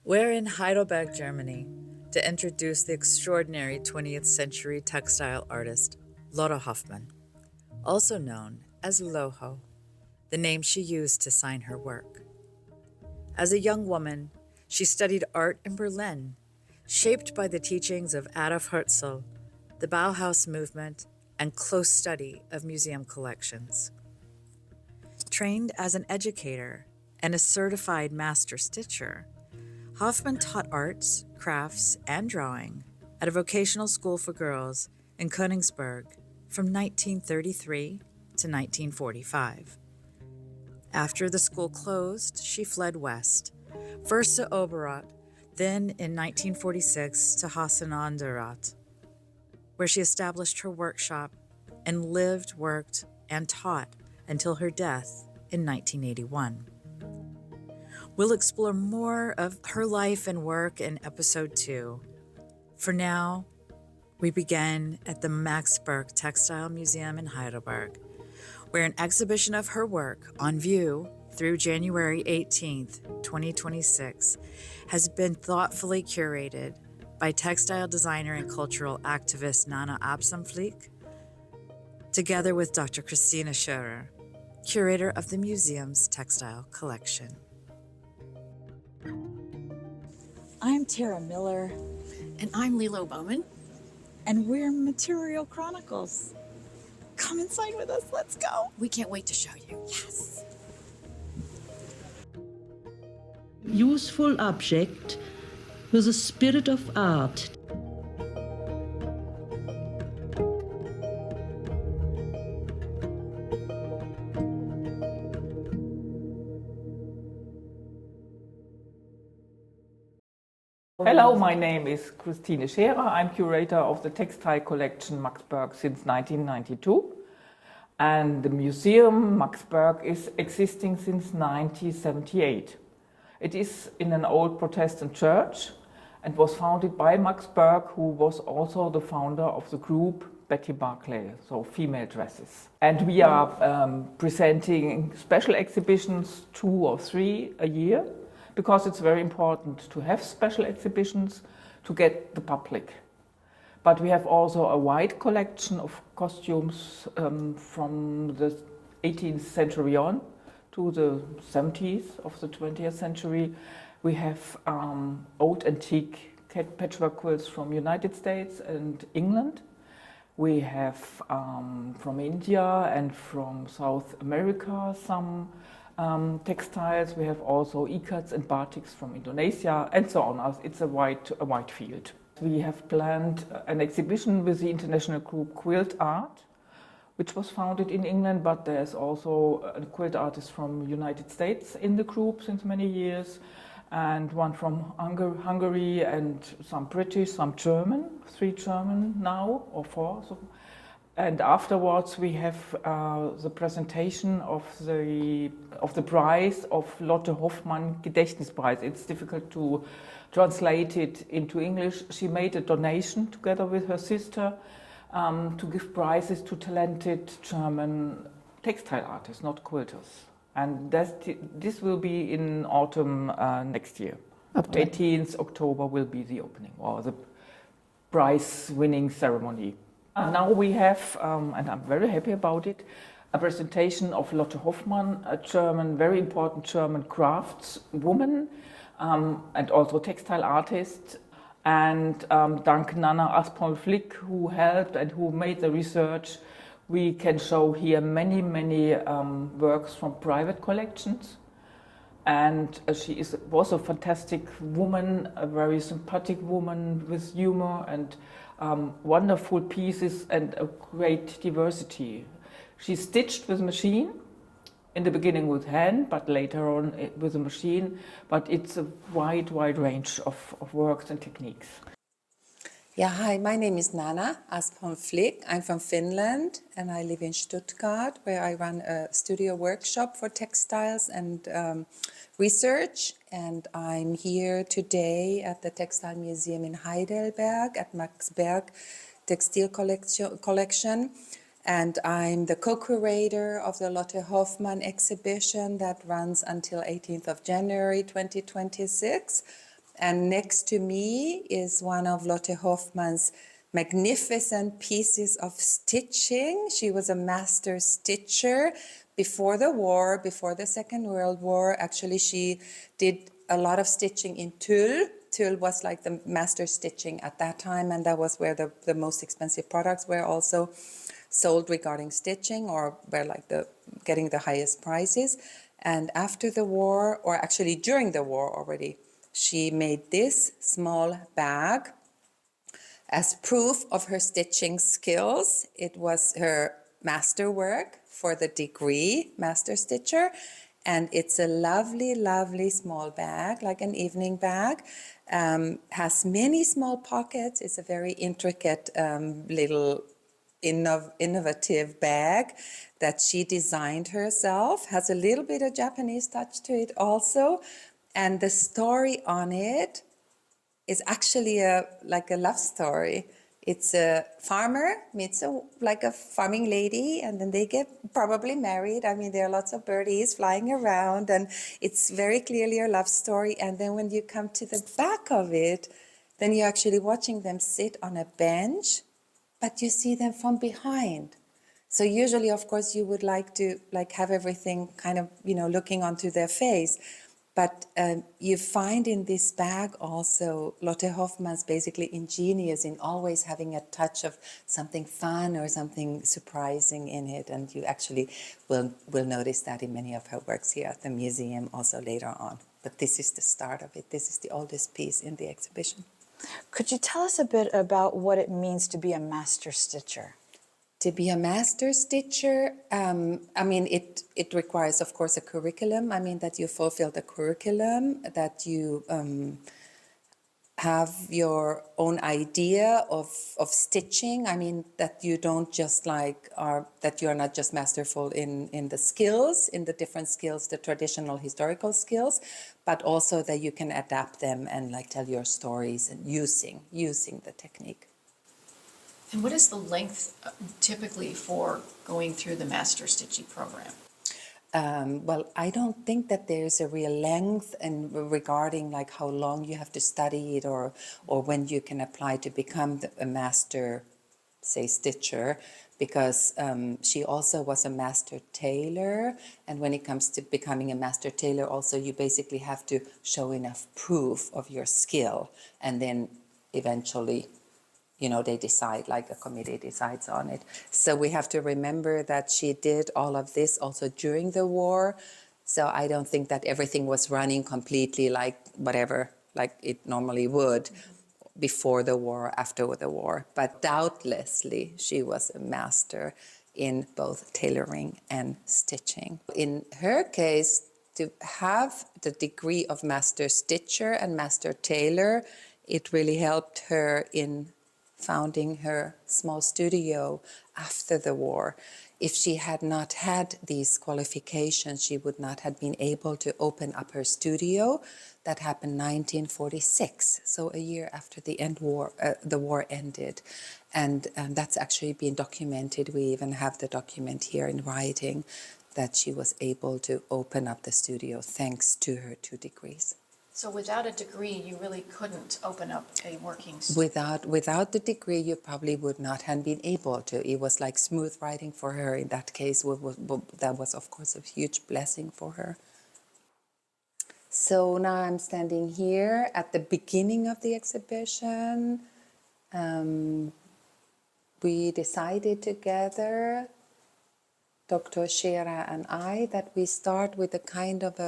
We're in Heidelberg, Germany, to introduce the extraordinary 20th century textile artist, Lotte Hofmann, also known as LoHo, the name she used to sign her work. As a young woman, she studied art in Berlin, shaped by the teachings of Adolf Herzl, the Bauhaus movement, and close study of museum collections. Trained as an educator and a certified master stitcher, Hofmann taught arts, crafts, and drawing at a vocational school for girls in Königsberg from 1933 to 1945. After the school closed, she fled west, first to Oberrat, then in 1946 to Hassenanderath, where she established her workshop and lived, worked, and taught until her death in 1981. We'll explore more of her life and work in episode 2. For now, we begin at the Max Berk Textile Museum in Heidelberg, where an exhibition of her work on view through January 18th, 2026, has been thoughtfully curated by textile designer and cultural activist Nanna Aspholm-Flik, together with Dr. Kristine Scherer, curator of the museum's textile collection. I'm Tara Miller. And I'm Lilo Bowman. And we're Material Chronicles. Come inside with us, let's go. We can't wait to show you. Yes. Useful object with a spirit of art. Hello, my name is Kristine Scherer. I'm curator of the Textile Collection Max Berk since 1992. And the museum Max Berk is existing since 1978. It is in an old Protestant church and was founded by Max Berk, who was also the founder of the group Betty Barclay, so female dresses. And we are presenting special exhibitions 2 or 3 a year, because it's very important to have special exhibitions to get the public. But we have also a wide collection of costumes from the 18th century on to the 70s of the 20th century. We have old antique patchwork quilts from United States and England. We have from India and from South America some textiles. We have also ikats and batiks from Indonesia and so on. It's a wide field. We have planned an exhibition with the international group Quilt Art, which was founded in England, but there's also a quilt artist from the United States in the group since many years, and one from Hungary and some British, some German, 3 German now, or 4. And afterwards we have the presentation of the prize of Lotte Hofmann Gedächtnispreis. It's difficult to translate it into English. She made a donation together with her sister to give prizes to talented German textile artists, not quilters. And this will be in autumn next year. 18th October will be the opening, or the prize-winning ceremony. Now we have, and I'm very happy about it, a presentation of Lotte Hofmann, a German, very important German craftswoman, and also textile artist. And thank Nanna Aspholm-Flik, who helped and who made the research, we can show here many works from private collections. And she was a fantastic woman, a very sympathetic woman with humor and wonderful pieces and a great diversity. She stitched with machine, in the beginning with hand, but later on with a machine. But it's a wide range of works and techniques. Yeah, hi, my name is Nanna Aspholm-Flik. I'm from Finland and I live in Stuttgart, where I run a studio workshop for textiles and research. And I'm here today at the Textile Museum in Heidelberg at Max Berk Textile Collection. And I'm the co-curator of the Lotte Hofmann exhibition that runs until 18th of January 2026. And next to me is one of Lotte Hofmann's magnificent pieces of stitching. She was a master stitcher before the war, before the Second World War. Actually, she did a lot of stitching in tulle. Tulle was like the master stitching at that time, and that was where the most expensive products were also sold regarding stitching, or were like getting the highest prices. And after the war, or actually during the war already, she made this small bag as proof of her stitching skills. It was her masterwork for the degree master stitcher, and it's a lovely, lovely small bag, like an evening bag. Has many small pockets. It's a very intricate little innovative bag that she designed herself. Has a little bit of Japanese touch to it also, and the story on it is actually like a love story. It's a farmer meets like a farming lady, and then they get probably married. I mean, there are lots of birdies flying around, and it's very clearly a love story. And then when you come to the back of it, then you're actually watching them sit on a bench, but you see them from behind. So usually, of course, you would like to have everything kind of, looking onto their face. But you find in this bag also Lotte Hofmann's basically ingenious in always having a touch of something fun or something surprising in it. And you actually will notice that in many of her works here at the museum also later on. But this is the start of it. This is the oldest piece in the exhibition. Could you tell us a bit about what it means to be a master stitcher? To be a master stitcher, I mean, it requires, of course, a curriculum. I mean, that you fulfill the curriculum, that you have your own idea of stitching. I mean, that you don't just that you are not just masterful in the skills, in the different skills, the traditional historical skills, but also that you can adapt them and tell your stories and using the technique. And what is the length typically for going through the master stitching program? Well, I don't think that there's a real length regarding how long you have to study it or when you can apply to become a master, say, stitcher, because she also was a master tailor. And when it comes to becoming a master tailor, also you basically have to show enough proof of your skill, and then eventually they decide, a committee decides on it. So we have to remember that she did all of this also during the war. So I don't think that everything was running completely like it normally would before the war, after the war. But doubtlessly, she was a master in both tailoring and stitching. In her case, to have the degree of master stitcher and master tailor, it really helped her in founding her small studio after the war. If she had not had these qualifications, she would not have been able to open up her studio. That happened 1946, so a year after the war ended. And that's actually been documented. We even have the document here in writing that she was able to open up the studio thanks to her 2 degrees. So without a degree, you really couldn't open up a working studio? Without the degree, you probably would not have been able to. It was like smooth riding for her in that case. That was, of course, a huge blessing for her. So now I'm standing here at the beginning of the exhibition. We decided together, Dr. Scherer and I, that we start with a kind of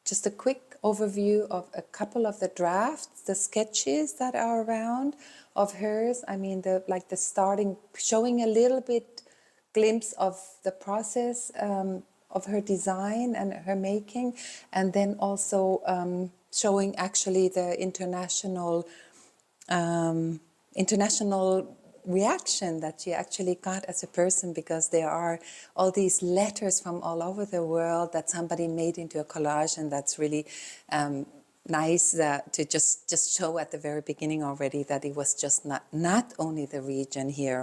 just a quick overview of a couple of the drafts, the sketches that are around of hers. I mean, the starting, showing a little bit glimpse of the process of her design and her making, and then also showing actually the international reaction that she actually got as a person, because there are all these letters from all over the world that somebody made into a collage, and that's really nice to just show at the very beginning already that it was just not only the region here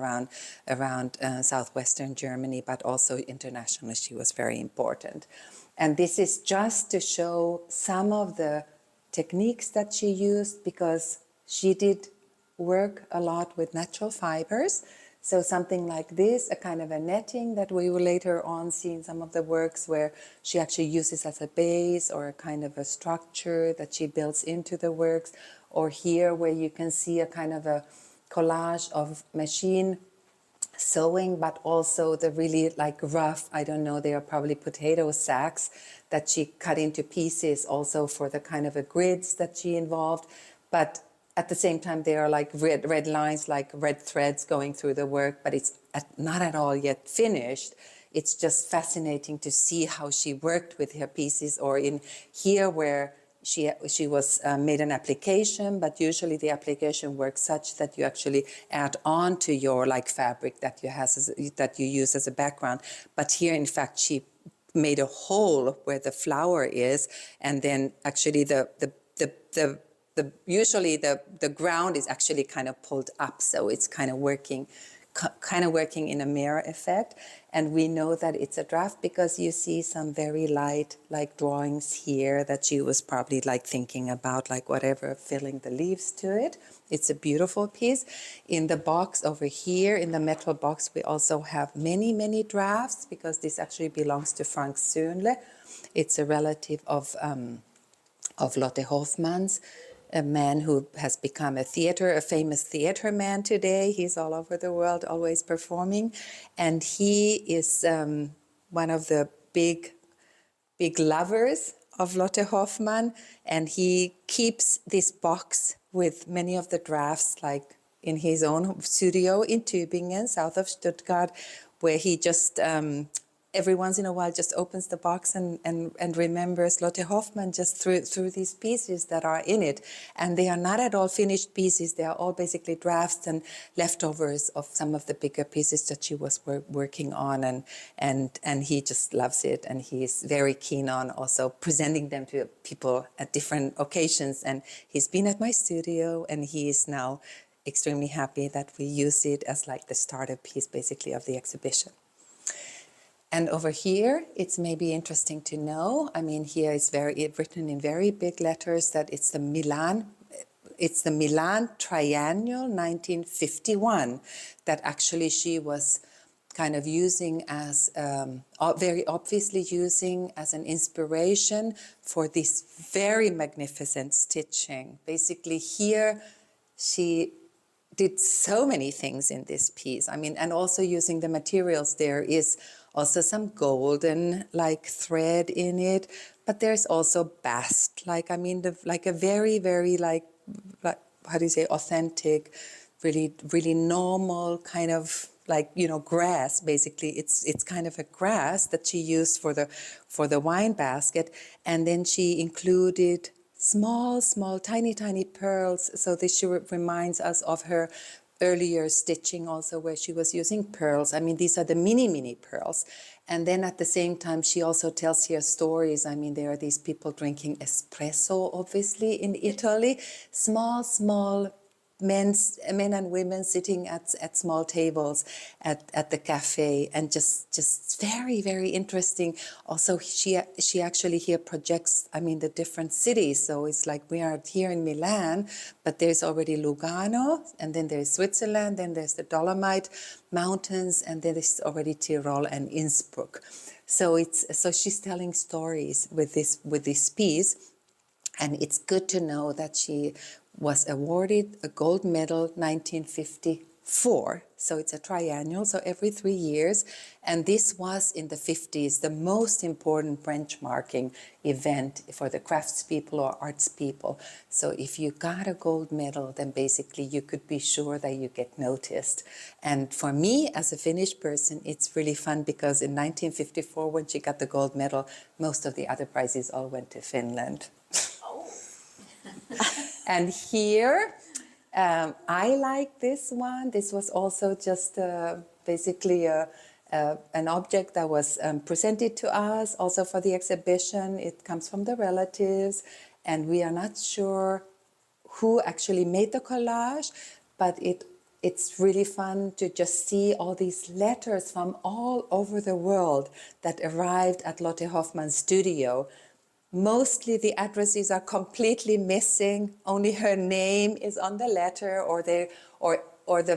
around southwestern Germany, but also internationally she was very important. And this is just to show some of the techniques that she used, because she did work a lot with natural fibers. So something like this, a kind of a netting that we will later on see in some of the works where she actually uses as a base or a kind of a structure that she builds into the works. Or here where you can see a kind of a collage of machine sewing, but also the really like rough, I don't know, they are probably potato sacks that she cut into pieces also for the kind of a grids that she involved. But at the same time, they are like red lines, like red threads going through the work, but it's not at all yet finished. It's just fascinating to see how she worked with her pieces, or in here where she was made an application, but usually the application works such that you actually add on to your like fabric that that you use as a background. But here, in fact, she made a hole where the flower is, and then actually usually the ground is actually kind of pulled up, so it's kind of working in a mirror effect. And we know that it's a draft because you see some very light like drawings here that she was probably like thinking about like whatever, filling the leaves to it. It's a beautiful piece. In the box over here, in the metal box, we also have many drafts, because this actually belongs to Frank Söhnle. It's a relative of Lotte Hofmann's, a man who has become a famous theater man today. He's all over the world, always performing. And he is one of the big lovers of Lotte Hofmann. And he keeps this box with many of the drafts, like in his own studio in Tübingen, south of Stuttgart, where he just every once in a while just opens the box and remembers Lotte Hofmann just through these pieces that are in it. And they are not at all finished pieces. They are all basically drafts and leftovers of some of the bigger pieces that she was working on. And he just loves it. And he is very keen on also presenting them to people at different occasions. And he's been at my studio, and he is now extremely happy that we use it as like the starter piece basically of the exhibition. And over here, it's maybe interesting to know, I mean, here it's written in very big letters that it's the Milan Triennial 1951 that actually she was kind of using as, very obviously using as an inspiration for this very magnificent stitching. Basically here, she did so many things in this piece. I mean, and also using the materials, there is also some golden like thread in it, but there's also bast, like, I mean, like a very, very like, how do you say, authentic, really normal kind of like, you know, grass. Basically, it's kind of a grass that she used for the wine basket, and then she included small, tiny pearls. So this reminds us of her earlier stitching also, where she was using pearls. I mean, these are the mini pearls. And then at the same time, she also tells here stories. I mean, there are these people drinking espresso, obviously, in Italy. Small men and women sitting at small tables at the cafe, and just very, very interesting. Also, she actually here projects, I mean, the different cities. So it's like we are here in Milan, but there's already Lugano, and then there's Switzerland, then there's the Dolomite Mountains, and then there's already Tyrol and Innsbruck. So she's telling stories with this piece. And it's good to know that she was awarded a gold medal 1954. So it's a triennial, so every 3 years. And this was in the 50s, the most important benchmarking event for the craftspeople or arts people. So if you got a gold medal, then basically you could be sure that you get noticed. And for me, as a Finnish person, it's really fun, because in 1954, when she got the gold medal, most of the other prizes all went to Finland. And here, I like this one. This was also just basically an object that was presented to us also for the exhibition. It comes from the relatives, and we are not sure who actually made the collage, but it's really fun to just see all these letters from all over the world that arrived at Lotte Hofmann's studio. Mostly the addresses are completely missing. Only her name is on the letter, or the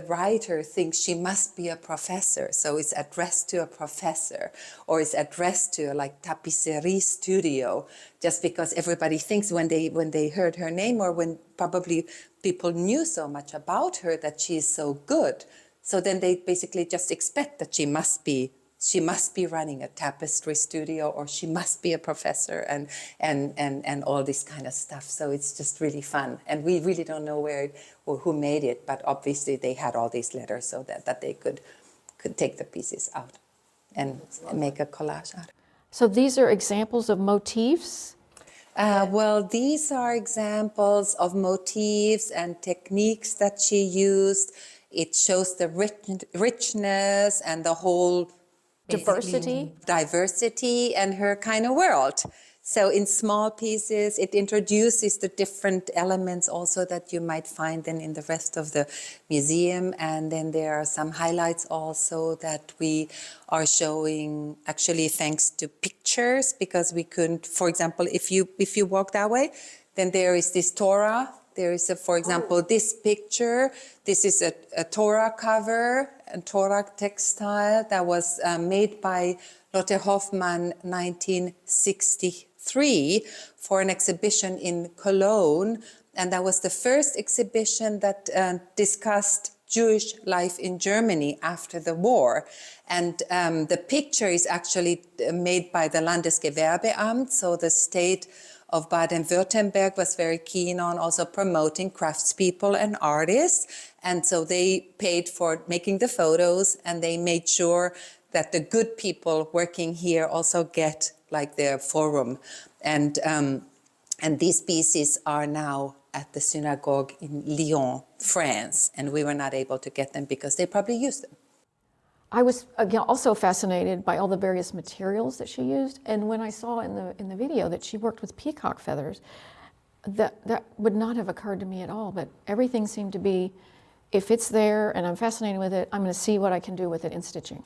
writer thinks she must be a professor, so it's addressed to a professor, or it's addressed to a like tapisserie studio, just because everybody thinks when they heard her name, or when probably people knew so much about her that she is so good. So then they basically just expect that she must be running a tapestry studio, or she must be a professor, and all this kind of stuff. So it's just really fun. And we really don't know or who made it, but obviously they had all these letters so that they could take the pieces out and make a collage out of it. So these are examples of motifs? Well, these are examples of motifs and techniques that she used. It shows the richness and the whole diversity and her kind of world. So in small pieces, it introduces the different elements also that you might find then in the rest of the museum. And then there are some highlights also that we are showing, actually thanks to pictures, because we couldn't, for example, if you walk that way, then there is this Torah. There is, for example, this picture. This is a Torah cover, a Torah textile that was made by Lotte Hofmann 1963 for an exhibition in Cologne. And that was the first exhibition that discussed Jewish life in Germany after the war. And the picture is actually made by the Landesgewerbeamt, so the state of Baden-Württemberg was very keen on also promoting craftspeople and artists. And so they paid for making the photos, and they made sure that the good people working here also get like their forum. And these pieces are now at the synagogue in Lyon, France, and we were not able to get them because they probably used them. I was again also fascinated by all the various materials that she used, and when I saw in the video that she worked with peacock feathers, that would not have occurred to me at all. But everything seemed to be, if it's there and I'm fascinated with it, I'm going to see what I can do with it in stitching.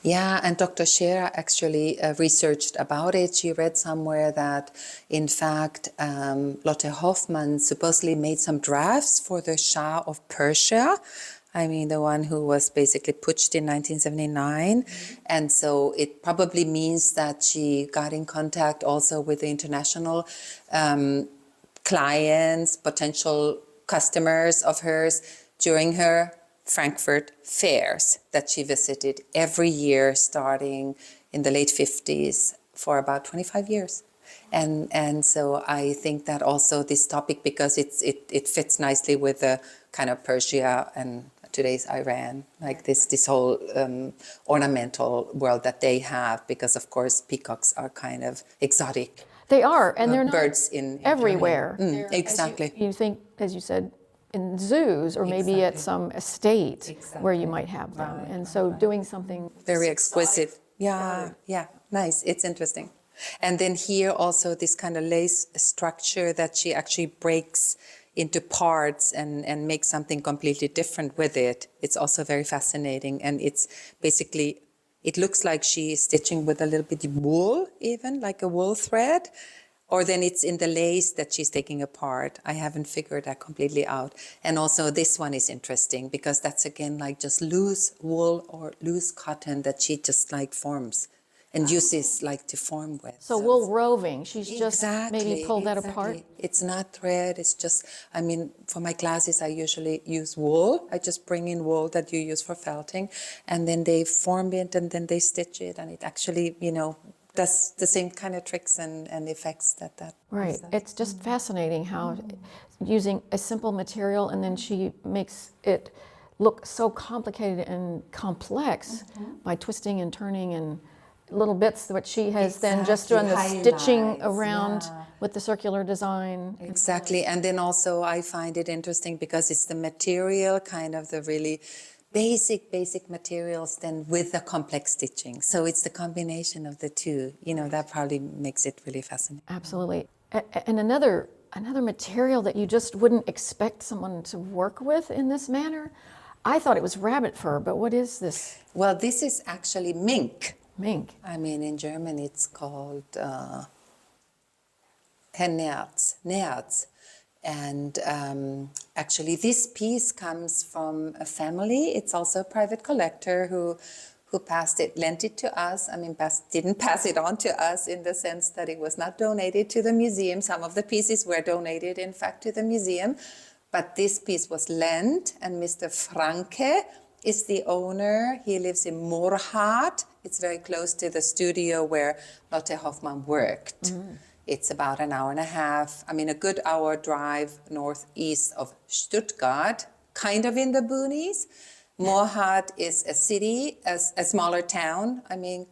Yeah, and Dr. Scherer actually researched about it. She read somewhere that, in fact, Lotte Hofmann supposedly made some drafts for the Shah of Persia. I mean, the one who was basically putsched in 1979. And so it probably means that she got in contact also with the international clients, potential customers of hers during her Frankfurt fairs that she visited every year starting in the late 50s for about 25 years. And so I think that also this topic, because it fits nicely with the kind of Persia and today's Iran, like this whole ornamental world that they have, because of course peacocks are kind of exotic. They are, and they're not birds in everywhere. Exactly. You think, as you said, in zoos or maybe at some estate where you might have them. And so doing something very exquisite. Yeah, nice. It's interesting. And then here also this kind of lace structure that she actually breaks into parts and makes something completely different with it. It's also very fascinating. And it's basically, it looks like she is stitching with a little bit of wool, even like a wool thread. Or then it's in the lace that she's taking apart. I haven't figured that completely out. And also this one is interesting because that's again like just loose wool or loose cotton that she just like forms and uses like to form with. So wool roving, she's just maybe pulled that apart? It's not thread, it's just, I mean, for my classes I usually use wool. I just bring in wool that you use for felting, and then they form it and then they stitch it, and it actually, you know, does the same kind of tricks and effects that. Right, it's just fascinating how using a simple material and then she makes it look so complicated and complex by twisting and turning and little bits that she has then just done the stitching around with the circular design. Exactly, and then also I find it interesting because it's the material, kind of the really basic materials then with the complex stitching. So it's the combination of the two, you know, that probably makes it really fascinating. Absolutely. And another material that you just wouldn't expect someone to work with in this manner, I thought it was rabbit fur, but what is this? Well, this is actually mink. Mink. I mean, in German it's called Nerz. And actually, this piece comes from a family. It's also a private collector who lent it to us. I mean, didn't pass it on to us in the sense that it was not donated to the museum. Some of the pieces were donated, in fact, to the museum. But this piece was lent, and Mr. Franke is the owner. He lives in Morhardt. It's very close to the studio where Lotte Hofmann worked. It's about an hour and a half, a good hour drive northeast of Stuttgart, kind of in the boonies. Morhardt is a city, a smaller town,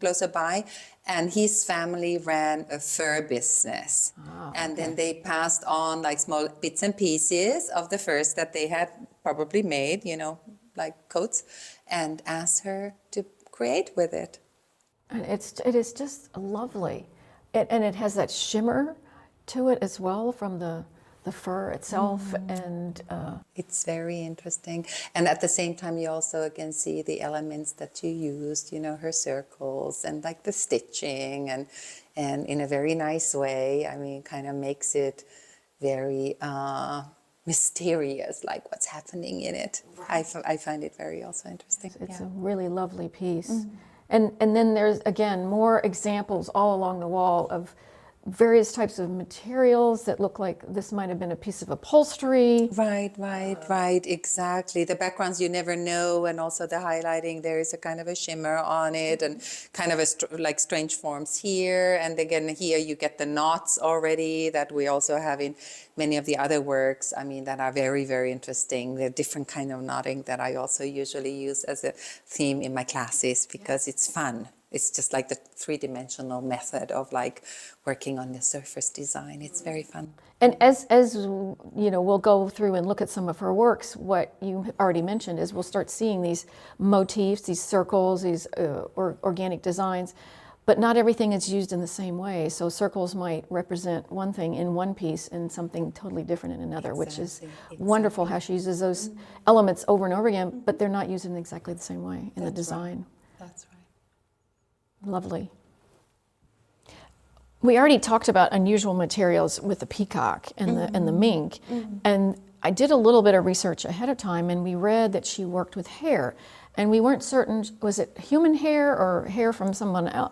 closer by, and his family ran a fur business. And then they passed on like small bits and pieces of the furs that they had probably made, like coats, and asked her to create with it. And it is just lovely. And it has that shimmer to it as well from the fur itself. And it's very interesting. And at the same time, you also again see the elements that you used, her circles and like the stitching and in a very nice way. Kind of makes it very mysterious, like what's happening in it. Right. I find it very also interesting. It's a really lovely piece. And then there's, again, more examples all along the wall of various types of materials that look like this might have been a piece of upholstery. Right, exactly. The backgrounds you never know, and also the highlighting, there is a kind of a shimmer on it, and kind of like strange forms here. And again, here you get the knots already that we also have in many of the other works, that are very, very interesting. The different kind of knotting that I also usually use as a theme in my classes because it's fun. It's just like the three-dimensional method of like working on the surface design. It's very fun. And as we'll go through and look at some of her works, what you already mentioned is we'll start seeing these motifs, these circles, these organic designs, but not everything is used in the same way. So circles might represent one thing in one piece and something totally different in another, which is wonderful how she uses those elements over and over again, but they're not used in exactly the same way in the design. That's right. Lovely. We already talked about unusual materials with the peacock and the mink, and I did a little bit of research ahead of time, and we read that she worked with hair, and we weren't certain, was it human hair or hair from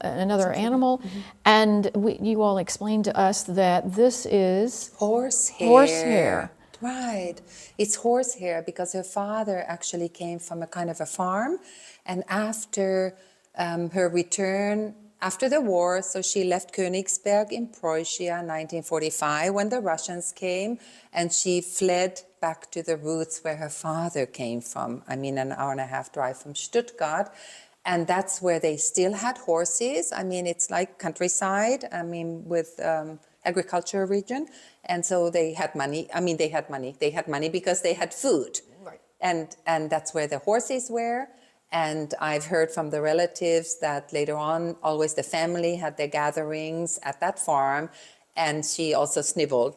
another animal? And you all explained to us that this is horsehair. Right, it's horsehair because her father actually came from a kind of a farm, and after her return after the war, so she left Königsberg in Prussia in 1945 when the Russians came, and she fled back to the roots where her father came from. An hour and a half drive from Stuttgart, and that's where they still had horses. It's like countryside, with agriculture region, and so they had money. They had money because they had food, right? And that's where the horses were. And I've heard from the relatives that later on, always the family had their gatherings at that farm. And she also snibbled,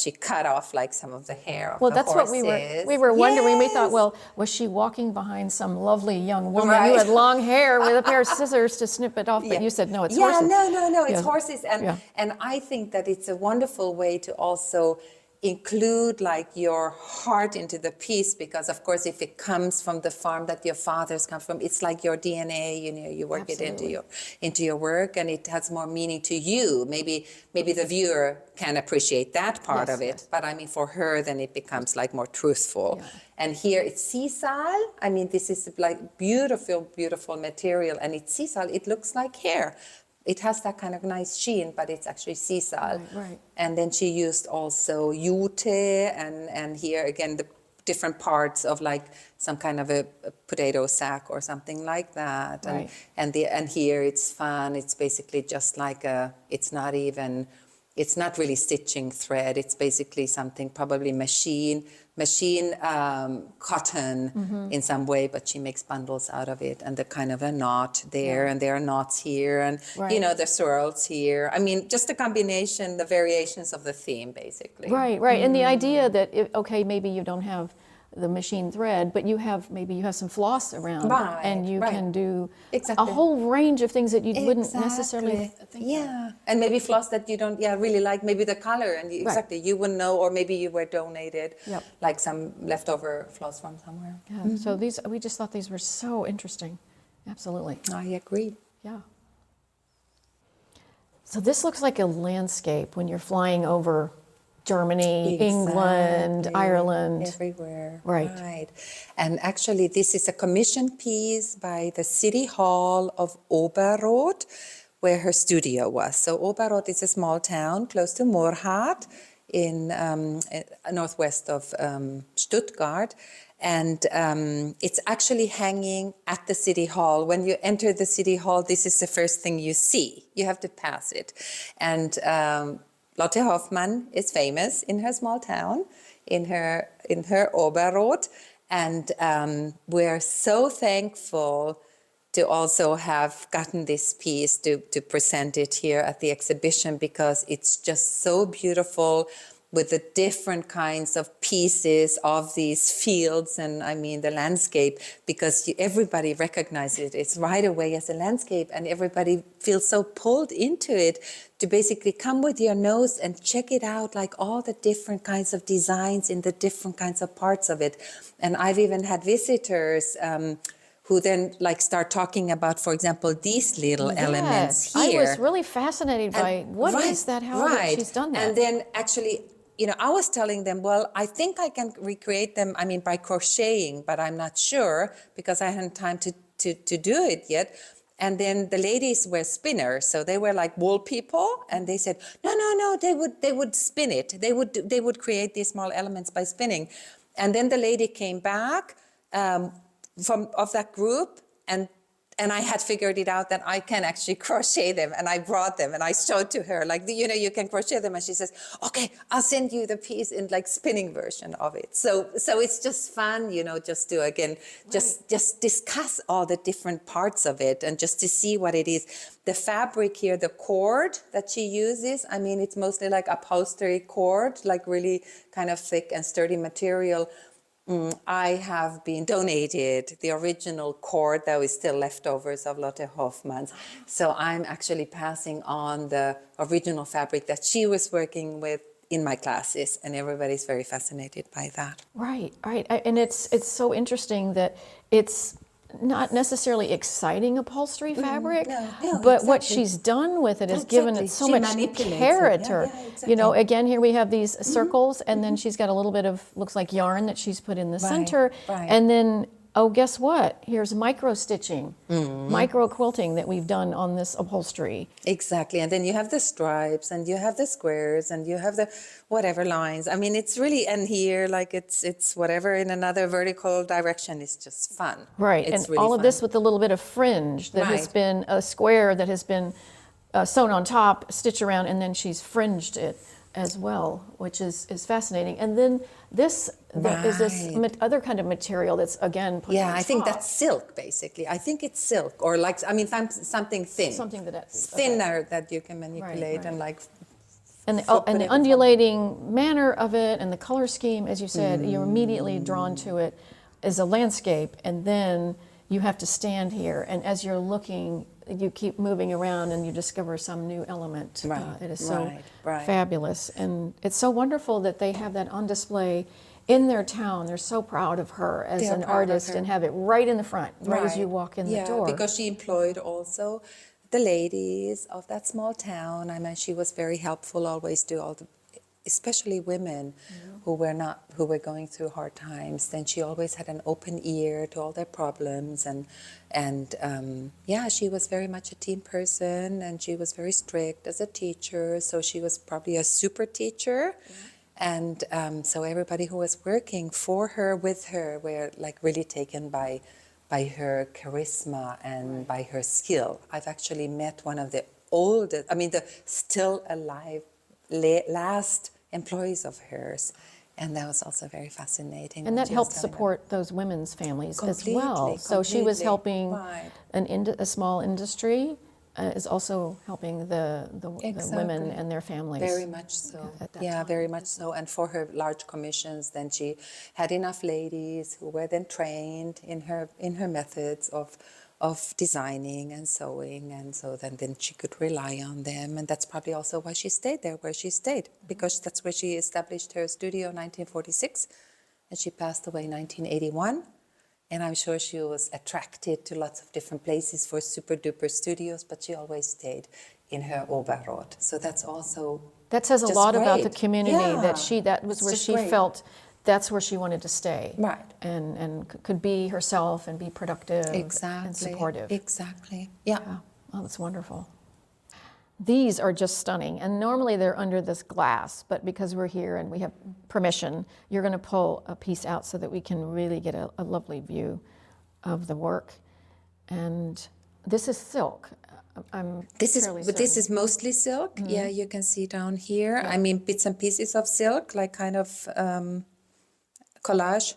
she cut off some of the hair of the that's horses. What we were wondering. We thought, well, was she walking behind some lovely young woman who had long hair with a pair of scissors to snip it off? But you said, no, it's horses. No, it's horses. And I think that it's a wonderful way to also include your heart into the piece, because of course if it comes from the farm that your fathers come from, it's like your DNA, you work Absolutely. It into your work, and it has more meaning to you. Maybe the viewer can appreciate that part of it, but for her then it becomes more truthful. And here it's sisal. This is beautiful material, and it's sisal. It looks like hair. It has that kind of nice sheen, but it's actually sisal. Right. And then she used also jute, and here again the different parts of some kind of a potato sack or something like that. Right. And here it's fun. It's basically just it's not really stitching thread. It's basically something probably machine cotton in some way, but she makes bundles out of it, and the kind of a knot there, and there are knots here, and the swirls here. Just a combination, the variations of the theme, basically. Right. And the idea that maybe you don't have the machine thread, but maybe you have some floss around, Right, and you right. can do Exactly. a whole range of things that you wouldn't necessarily Exactly. Yeah, and maybe floss that you don't really like, maybe the color, and exactly you wouldn't know, or maybe you were donated, Yep. like some leftover floss from somewhere. Yeah. So we just thought these were so interesting. Absolutely. I agree. Yeah. So this looks like a landscape when you're flying over Germany, England, Exactly. Ireland. Everywhere. Right. And actually, this is a commissioned piece by the City Hall of Oberroth, where her studio was. So Oberroth is a small town close to Morhat in northwest of Stuttgart. And it's actually hanging at the City Hall. When you enter the City Hall, this is the first thing you see. You have to pass it. And Lotte Hofmann is famous in her small town, in her Oberroth, and we're so thankful to also have gotten this piece to present it here at the exhibition, because it's just so beautiful with the different kinds of pieces of these fields and I mean the landscape, because everybody recognizes it. It's right away as a landscape, and everybody feels so pulled into it to basically come with your nose and check it out, like all the different kinds of designs in the different kinds of parts of it. And I've even had visitors who then like start talking about, for example, these little elements here. I was really fascinated by what is that, how she's done that. And then actually, I was telling them, well, I think I can recreate them, I mean, by crocheting, but I'm not sure because I hadn't time to do it yet. And then the ladies were spinners, so they were like wool people, and they said, no, they would spin it. They would create these small elements by spinning. And then the lady came back of that group, and I had figured it out that I can actually crochet them, and I brought them and I showed to her, like, you can crochet them, and she says, okay, I'll send you the piece in like spinning version of it. So it's just fun, just to again, just discuss all the different parts of it and just to see what it is. The fabric here, the cord that she uses, I mean, it's mostly like upholstery cord, like really kind of thick and sturdy material. I have been donated the original cord that is still leftovers of Lotte Hofmann's. So I'm actually passing on the original fabric that she was working with in my classes, and everybody's very fascinated by that. Right. And it's so interesting that it's not necessarily exciting upholstery fabric, but what she's done with it is given it so much character. Again, here we have these circles, and then she's got a little bit of, looks like yarn that she's put in the center. And then, guess what? Here's micro stitching, micro quilting that we've done on this upholstery. Exactly. And then you have the stripes, and you have the squares, and you have the whatever lines. I mean, it's really, and here, like it's whatever in another vertical direction is just fun. Right. It's and really all of fun. this with a little bit of fringe that has been a square that has been sewn on top, stitched around, and then she's fringed it as well, which is fascinating. And then this is this other kind of material that's again put on I think top. that's silk, basically. I think it's silk, or like, I mean, something thin. Something that's thinner that you can manipulate and like. And the undulating manner of it and the color scheme, as you said, you're immediately drawn to it as a landscape, and then you have to stand here, and as you're looking, you keep moving around and you discover some new element. It is so fabulous, and it's so wonderful that they have that on display in their town. They're so proud of her as an artist and have it right in the front, right as you walk in the door. Because she employed also the ladies of that small town. I mean, she was very helpful always to all the, especially women who were going through hard times. Then she always had an open ear to all their problems, and she was very much a team person, and she was very strict as a teacher. So she was probably a super teacher. And so everybody who was working for her, with her, were like really taken by her charisma and by her skill. I've actually met one of the oldest, the still alive last employees of hers. And that was also very fascinating. And that helped support those women's families as well. So she was helping a small industry is also helping the women and their families. Very much so. At that Yeah, time. very much so. And for her large commissions, then she had enough ladies who were then trained in her methods of designing and sewing, and so then she could rely on them. And that's probably also why she stayed there where she stayed, because that's where she established her studio in 1946, and she passed away in 1981. And I'm sure she was attracted to lots of different places for super duper studios, but she always stayed in her Oberrot. So that's also That says a just lot about the great. community, Yeah, that was it's where just she great. felt that's where she wanted to stay. Right. And could be herself and be productive Exactly. and supportive. Exactly. Yeah. Yeah. Oh, that's wonderful. These are just stunning, and normally they're under this glass, but because we're here and we have permission, you're going to pull a piece out so that we can really get a lovely view of the work. And this is silk. This fairly is mostly silk. Yeah, you can see down here. I mean, bits and pieces of silk, like kind of collage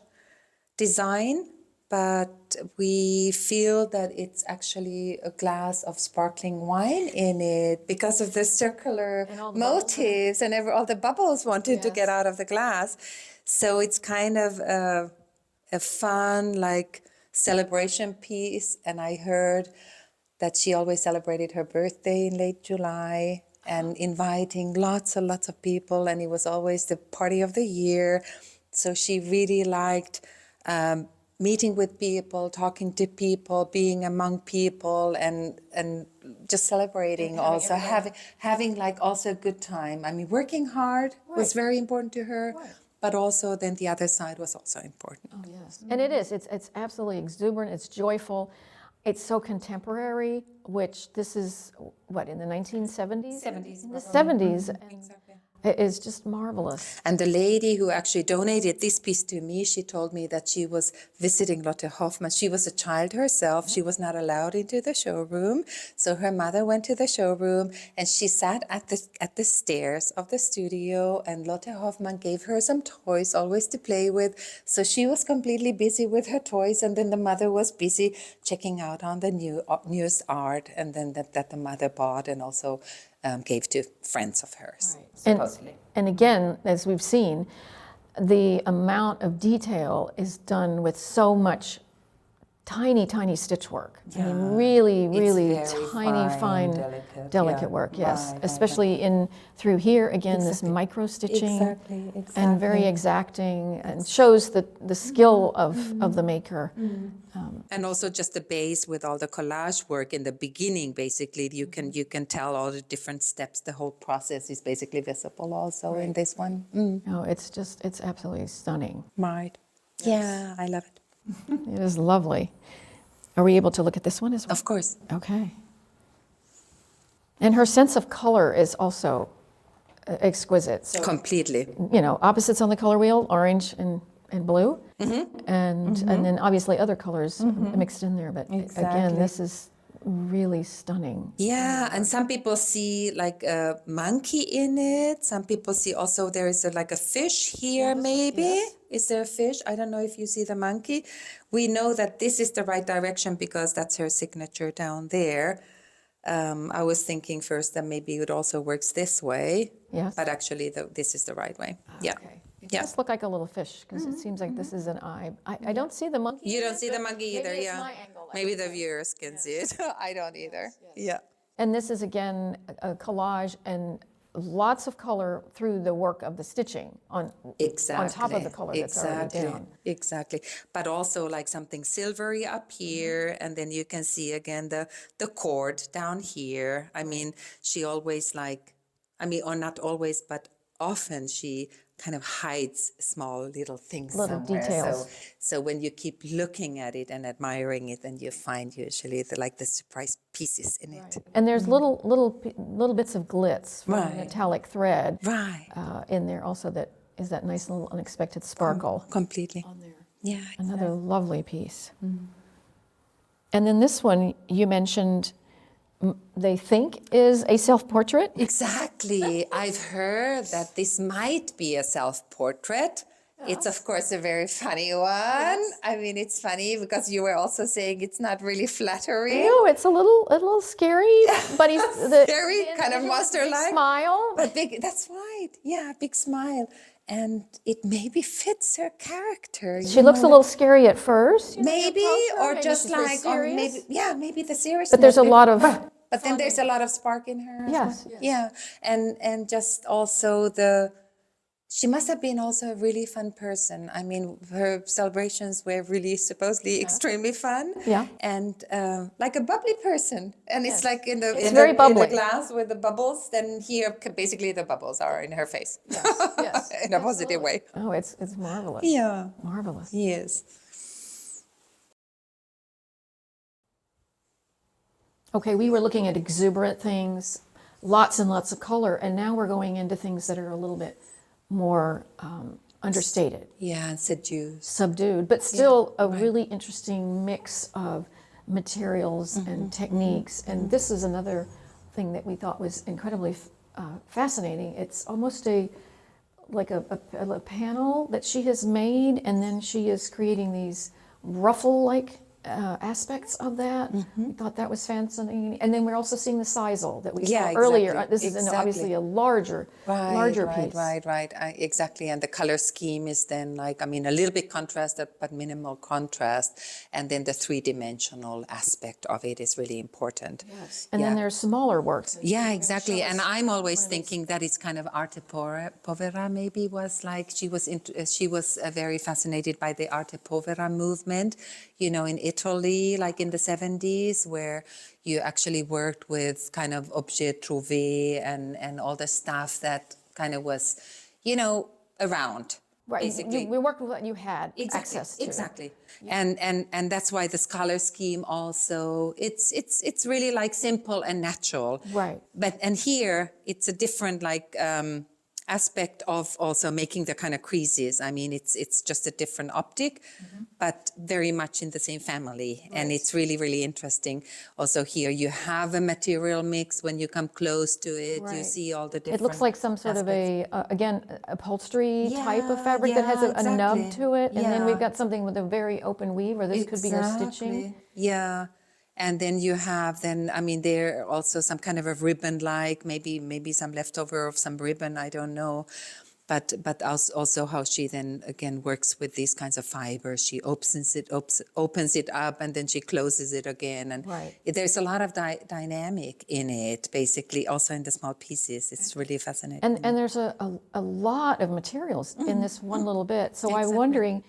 design. But we feel that it's actually a glass of sparkling wine in it because of the circular And all the bubbles in it. motifs and all the bubbles wanted to get Yes. out of the glass. So it's kind of a fun, like, celebration piece. And I heard that she always celebrated her birthday in late July and inviting lots and lots of people. And it was always the party of the year. So she really liked meeting with people, talking to people, being among people, and just celebrating, also having like also a good time. I mean, working hard was very important to her, but also then the other side was also important. Oh, yes. And it is. It's absolutely exuberant. It's joyful. It's so contemporary, which this is, what, in the 1970s? 70s. In the 70s. And Exactly. it is just marvelous. And the lady who actually donated this piece to me, she told me that she was visiting Lotte Hofmann. She was a child herself. She was not allowed into the showroom. So her mother went to the showroom and she sat at the stairs of the studio, and Lotte Hofmann gave her some toys always to play with. So she was completely busy with her toys, and then the mother was busy checking out on the newest art, and then that the mother bought and also gave to friends of hers. And again, as we've seen, the amount of detail is done with so much tiny stitch work. I mean, really very tiny, fine, delicate yeah. work, yes. Right, Especially in through here, again, this micro stitching. Exactly. And very exacting, and shows the skill of the maker. And also just the base with all the collage work in the beginning, basically, you can tell all the different steps. The whole process is basically visible also in this one. No, it's absolutely stunning. Right. Yeah, I love it. It is lovely. Are we able to look at this one as well? Of course. Okay. And her sense of color is also exquisite. So, Completely. you know, opposites on the color wheel, orange and blue, and then obviously other colors mixed in there. But again, this is really stunning. Yeah, and some people see like a monkey in it. Some people see also there is like a fish here, maybe. yes. Is there a fish? I don't know if you see the monkey. We know that this is the right direction because that's her signature down there. I was thinking first that maybe it also works this way. Yes. But actually, this is the right way. Yeah. Okay. It Yeah. does look like a little fish because it seems like this is an eye. I don't see the monkey. You in don't it, see the but monkey maybe either, it's yeah. my angle. Maybe the viewers can see it. I don't either. Yeah. And this is again a collage and lots of color through the work of the stitching on top of the color that's already down. Exactly. But also like something silvery up here, and then you can see again the cord down here. I mean, she always or not always, but often she kind of hides small little things Little somewhere. details. So when you keep looking at it and admiring it, then you find usually the surprise pieces in it. And there's little bits of glitz from Right. metallic thread Right. in there also that is that nice little unexpected sparkle Completely. on there. Yeah. Another lovely piece. And then this one you mentioned they think is a self-portrait. Exactly. I've heard that this might be a self-portrait. It's of course a very funny one. I mean, it's funny because you were also saying it's not really flattering. No, it's a little scary, but he's Very kind of monster-like. smile. But big, that's right. Yeah, big smile. And it maybe fits her character. She looks a little scary at first. Maybe, or maybe just she's very like, or maybe, serious. yeah, maybe the seriousness. But there's a lot of But then there's a lot of spark in her. as Yes. well. Yeah, and just also she must have been also a really fun person. I mean, her celebrations were really supposedly extremely fun. Yeah. And like a bubbly person. And it's like in the very in bubbly. the glass with the bubbles. Then here, basically, the bubbles are in her face. yes. In a positive way. Oh, it's marvelous. Yeah. Marvelous. Yes. Okay, we were looking at exuberant things, lots and lots of color, and now we're going into things that are a little bit more understated, Yeah, and seduced. subdued, but still a really interesting mix of materials and techniques. And this is another thing that we thought was incredibly fascinating. It's almost like a panel that she has made, and then she is creating these ruffle-like aspects of that. We thought that was fascinating. And then we're also seeing the sisal that we saw earlier. Exactly, This is exactly. obviously a larger piece. Right. Exactly. And the color scheme is then like, I mean, a little bit contrasted, but minimal contrast. And then the three-dimensional aspect of it is really important. Yes. And then there's smaller works. Yeah, exactly. And I'm always thinking that it's kind of arte povera maybe was like, she was very fascinated by the arte povera movement, you know, in Italy, like in the 70s, where you actually worked with kind of objet trouvé and all the stuff that kind of was, you know, around. Right. Basically. We worked with what you had access to. Exactly. And that's why this color scheme also, it's really like simple and natural. Right. And here it's a different like aspect of also making the kind of creases. I mean, it's just a different optic, but very much in the same family. Right. And it's really, really interesting. Also here you have a material mix. When you come close to it, you see all the different It looks like some sort aspects. of again, upholstery type of fabric that has a nub to it. And then we've got something with a very open weave, or this could be your stitching. Yeah. And then you have I mean, there also some kind of a ribbon, like maybe some leftover of some ribbon, I don't know. But also how she then again works with these kinds of fibers. She opens it up, and then she closes it again. And there's a lot of dynamic in it, basically, also in the small pieces. It's really fascinating. And there's a lot of materials in this one little bit. So I'm wondering,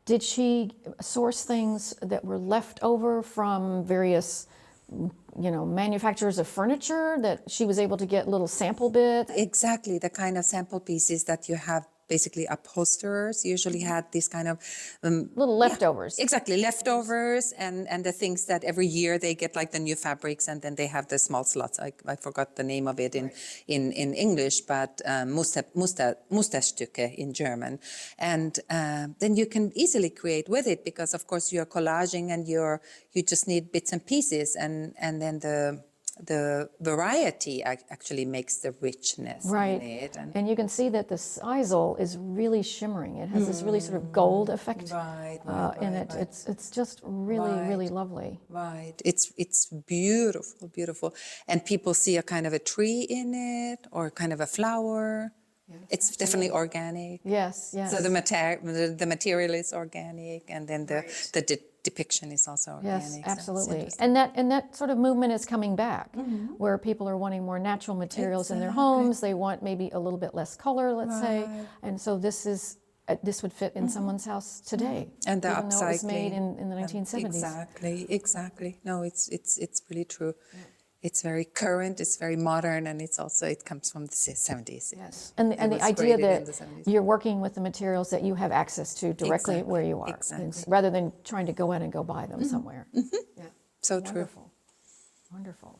did she source things that were left over from various, you know, manufacturers of furniture that she was able to get little sample bits? Exactly, the kind of sample pieces that you have. Basically, upholsterers usually had this kind of little leftovers. Exactly, leftovers and the things that every year they get like the new fabrics, and then they have the small slots. I forgot the name of it in English, but Musterstücke in German. And then you can easily create with it, because of course you're collaging and you just need bits and pieces, and then the variety actually makes the richness in it. And you can see that the sisal is really shimmering. It has this really sort of gold effect in it. It's just really lovely. Right. It's beautiful. And people see a kind of a tree in it, or kind of a flower. Yes, it's definitely organic. Yes. So the material is organic, and then the depiction is also organic. Yes, absolutely. So and that sort of movement is coming back, where people are wanting more natural materials in their homes. They want maybe a little bit less color, let's say, and so this would fit in someone's house today. And the even upcycling. though it was made in the 1970s. Exactly. No, it's really true. Yeah. It's very current, it's very modern, and it comes from the 70s. Yes, and the idea that you're working with the materials that you have access to directly where you are, rather than trying to go in and go buy them somewhere. Yeah. So Wonderful. true. Wonderful.